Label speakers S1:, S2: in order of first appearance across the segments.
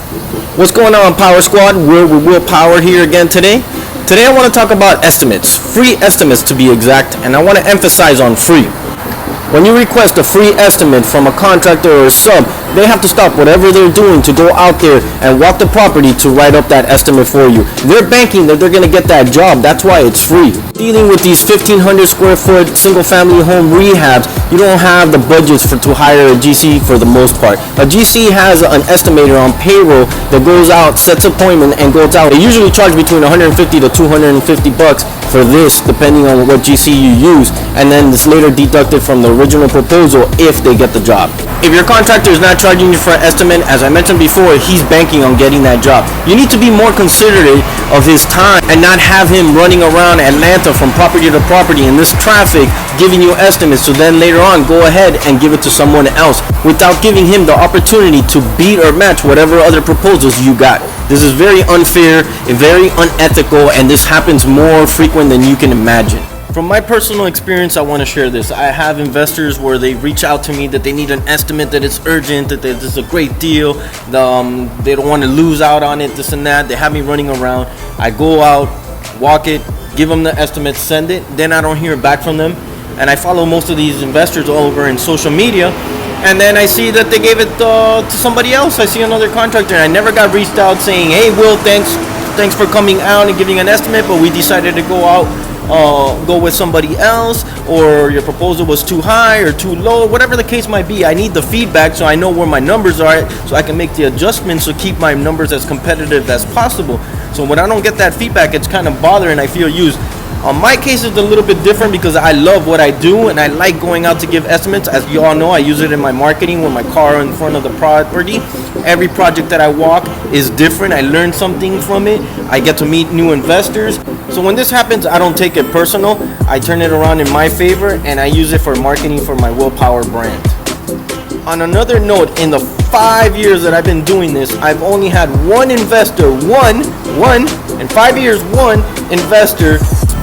S1: What's going on, Power Squad? We're with Will Power here again today. Today I want to talk about estimates, free estimates to be exact, and I want to emphasize on free. When you request a free estimate from a contractor or a sub, they have to stop whatever they're doing to go out there and walk the property to write up that estimate for you. They're banking that they're going to get that job. That's why it's free. Dealing with these 1,500 square foot single family home rehabs, you don't have the budgets to hire a GC for the most part. A GC has an estimator on payroll that goes out, sets appointment, and goes out. They usually charge between 150 to 250 bucks for this, depending on what GC you use, and then it's later deducted from the original proposal if they get the job. If your contractor is not charging you for an estimate, as I mentioned before, he's banking on getting that job. You need to be more considerate of his time and not have him running around Atlanta from property to property in this traffic giving you estimates, so then later on go ahead and give it to someone else without giving him the opportunity to beat or match whatever other proposals you got. This is very unfair and very unethical, and this happens more frequent than you can imagine. From my personal experience, I want to share this. I have investors where they reach out to me that they need an estimate, that it's urgent, that this is a great deal, they don't want to lose out on it, this and that. They have me running around. I go out, walk it, give them the estimate, send it, then I don't hear back from them. And I follow most of these investors all over in social media, and then I see that they gave it to somebody else. I see another contractor, and I never got reached out saying, hey Will, thanks for coming out and giving an estimate, but we decided to go with somebody else, or your proposal was too high or too low, whatever the case might be. I need the feedback so I know where my numbers are at, so I can make the adjustments to keep my numbers as competitive as possible. So when I don't get that feedback, it's kind of bothering. I feel used. On my case, it's a little bit different because I love what I do and I like going out to give estimates. As you all know, I use it in my marketing with my car in front of the property. Every project that I walk is different. I learn something from it. I get to meet new investors. So when this happens, I don't take it personal. I turn it around in my favor and I use it for marketing for my WillPower brand. On another note, in the 5 years that I've been doing this, I've only had one investor, one investor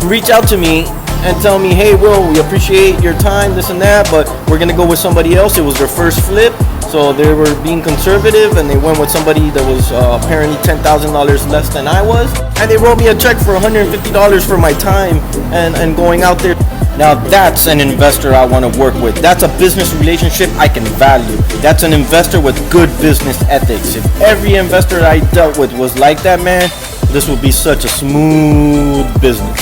S1: reach out to me and tell me, hey Will, we appreciate your time, this and that, but we're gonna go with somebody else. It was their first flip, so they were being conservative and they went with somebody that was apparently $10,000 less than I was, and they wrote me a check for $150 for my time and going out there. Now that's an investor I want to work with. That's a business relationship I can value. That's an investor with good business ethics. If every investor I dealt with was like that, man, this would be such a smooth business.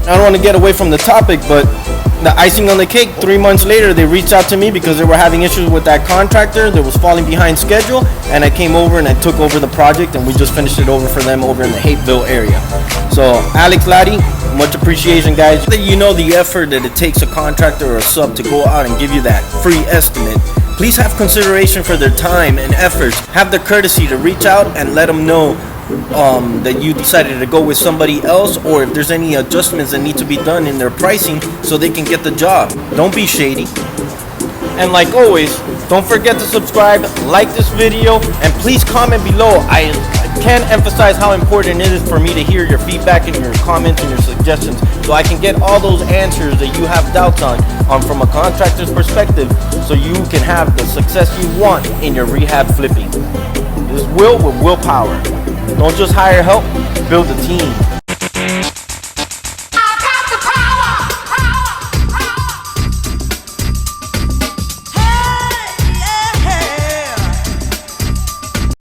S1: I don't want to get away from the topic, but the icing on the cake, 3 months later, they reached out to me because they were having issues with that contractor that was falling behind schedule, and I came over and I took over the project, and we just finished it over for them over in the Hateville area. So, Alex Laddie, much appreciation, guys. That you know the effort that it takes a contractor or a sub to go out and give you that free estimate. Please have consideration for their time and efforts. Have the courtesy to reach out and let them know that you decided to go with somebody else, or if there's any adjustments that need to be done in their pricing so they can get the job. Don't be shady. And like always, don't forget to subscribe, like this video, and please comment below. I can't emphasize how important it is for me to hear your feedback and your comments and your suggestions, so I can get all those answers that you have doubts on from a contractor's perspective, so you can have the success you want in your rehab flipping. This is Will with WillPower. Don't just hire help, build a team.